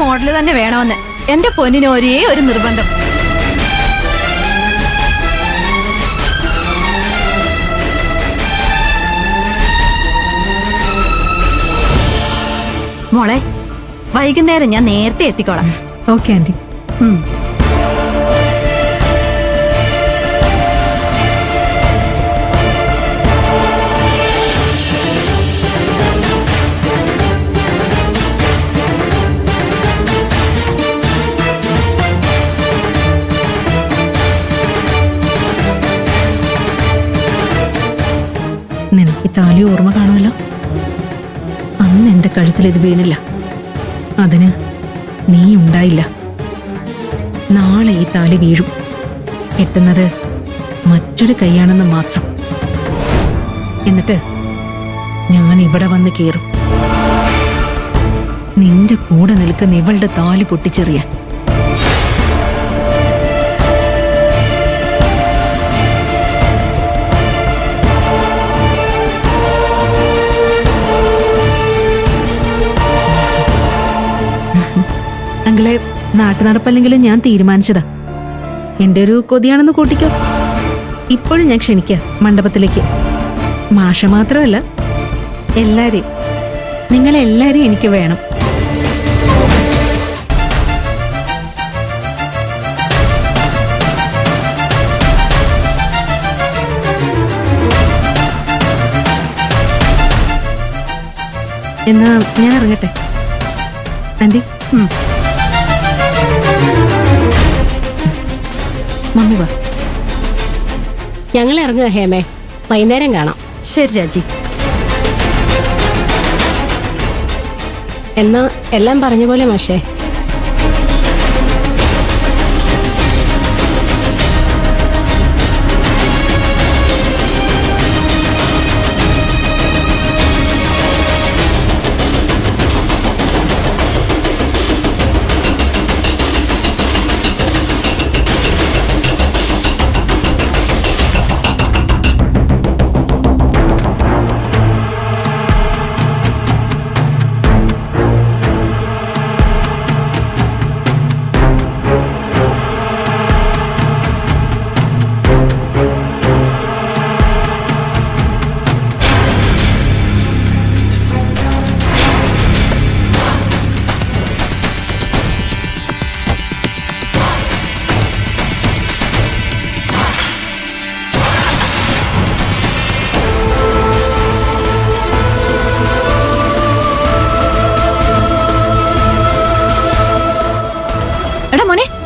Model തന്നെ വേണമെന്ന് എന്റെ പൊന്നിന് ഒരേ ഒരു നിർബന്ധം. മോളെ, വൈകുന്നേരം ഞാൻ നേരത്തെ എത്തിക്കോളാം. Okay aunty. നിനക്ക് താലി ഓർമ്മ കാണുമല്ലോ. അന്ന് എന്റെ കഴുത്തിൽ ഇത് വീണില്ല, അതിന് നീ ഉണ്ടായില്ല. നാളെ ഈ താലി വീഴും. കെട്ടുന്നത് മറ്റൊരു കൈയാണെന്ന് മാത്രം. എന്നിട്ട് ഞാൻ ഇവിടെ വന്ന് കേറും, നിന്റെ കൂടെ നിൽക്കുന്ന ഇവളുടെ താലി പൊട്ടിച്ചെറിയാൻ. അങ്കിളെ, നാട്ടുനടപ്പല്ലെങ്കിലും ഞാൻ തീരുമാനിച്ചതാ. എന്റെ ഒരു കൊതിയാണെന്ന് കൂട്ടിക്കോ. ഇപ്പോഴും ഞാൻ ക്ഷണിക്കാം മണ്ഡപത്തിലേക്ക്. മാഷ മാത്രമല്ല, എല്ലാരെയും, നിങ്ങളെല്ലാരെയും എനിക്ക് വേണം. എന്നാ ഞാൻ ഇറങ്ങട്ടെ ആന്റി. മമ്മി വാ. ഞങ്ങൾ ഇറങ്ങുക ഹേമേ, വൈകുന്നേരം കാണാം. ശരി രാജി. എന്നാ എല്ലാം പറഞ്ഞ പോലെ മാഷേ.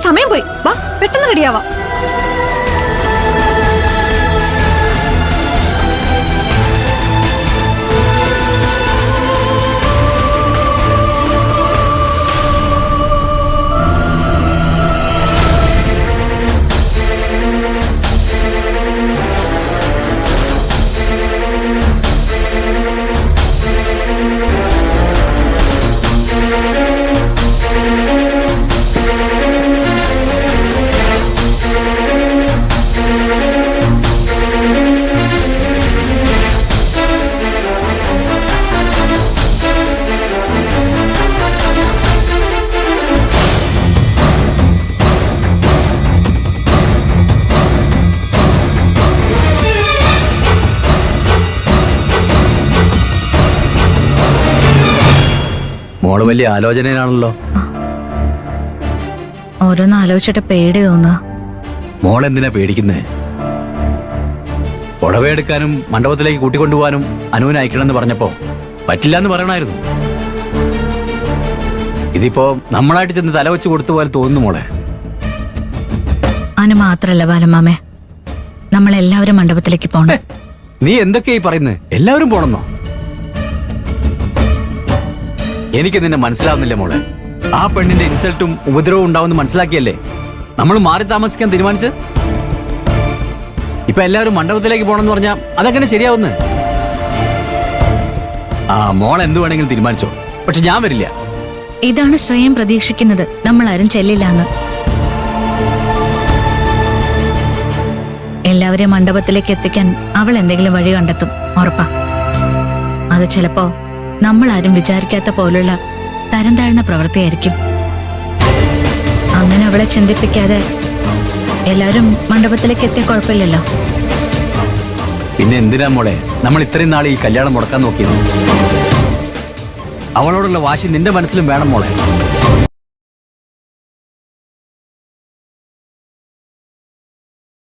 സമയം പോയി, വാ പെട്ടെന്ന് റെഡിയാവാം. മോള് വലിയ ആലോചനയിലാണല്ലോ. ഓരോന്ന് ആലോചിച്ചിട്ട് പേടി തോന്നുക. മോളെന്തിനാ പേടിക്കുന്നേ? പുടവയെടുക്കാനും മണ്ഡപത്തിലേക്ക് കൂട്ടിക്കൊണ്ടുപോകാനും അനുവിനെ അയക്കണമെന്ന് പറഞ്ഞപ്പോ പറ്റില്ല എന്ന് പറയണമായിരുന്നു. ഇതിപ്പോ നമ്മളായിട്ട് ചെന്ന് തലവെച്ച് കൊടുത്ത പോലെ തോന്നുന്നു മോളെ. അനു മാത്രല്ല ബാലമാമേ, നമ്മളെല്ലാവരും മണ്ഡപത്തിലേക്ക് പോണം. നീ എന്തൊക്കെയായി പറയുന്നത്? എല്ലാവരും പോണെന്നോ? എനിക്ക് നിന്നെ മനസ്സിലാവുന്നില്ല മോളെ. ആ പെണ്ണിന്റെ ഇൻസൾട്ടും ഉപദ്രവവും ഉണ്ടാവുമെന്ന് മനസ്സിലാക്കിയല്ലേ നമ്മൾ മാറി താമസിക്കാൻ തീരുമാനിച്ച്. ഇപ്പൊ എല്ലാവരും മണ്ഡപത്തിലേക്ക് പോണെന്ന് പറഞ്ഞാൽ അതെങ്ങനെ ശരിയാവുന്ന? ആ മോൾ എന്ത് വേണമെങ്കിലും തീരുമാനിച്ചോ, പക്ഷെ ഞാൻ വരില്ല. ഇതാണ് ശ്രേയം പ്രതീക്ഷിക്കുന്നത്, നമ്മളാരും ചെല്ലില്ലാന്ന്. എല്ലാവരെയും മണ്ഡപത്തിലേക്ക് എത്തിക്കാൻ അവൾ എന്തെങ്കിലും വഴി കണ്ടെത്തും, ഉറപ്പാ. അത് ചിലപ്പോ നമ്മളാരും വിചാരിക്കാത്ത പോലുള്ള തരം താഴ്ന്ന പ്രവൃത്തിയായിരിക്കും. അങ്ങനെ അവളെ ചിന്തിപ്പിക്കാതെ എല്ലാവരും മണ്ഡപത്തിലേക്ക് എത്തിയ കുഴപ്പമില്ലല്ലോ. പിന്നെ എന്തിനാ മോളെ നമ്മൾ ഇത്രയും നാൾ ഈ കല്യാണം മുടക്കാൻ നോക്കിയത്? അവളോടുള്ള വാശി നിന്റെ മനസ്സിലും വേണം മോളെ.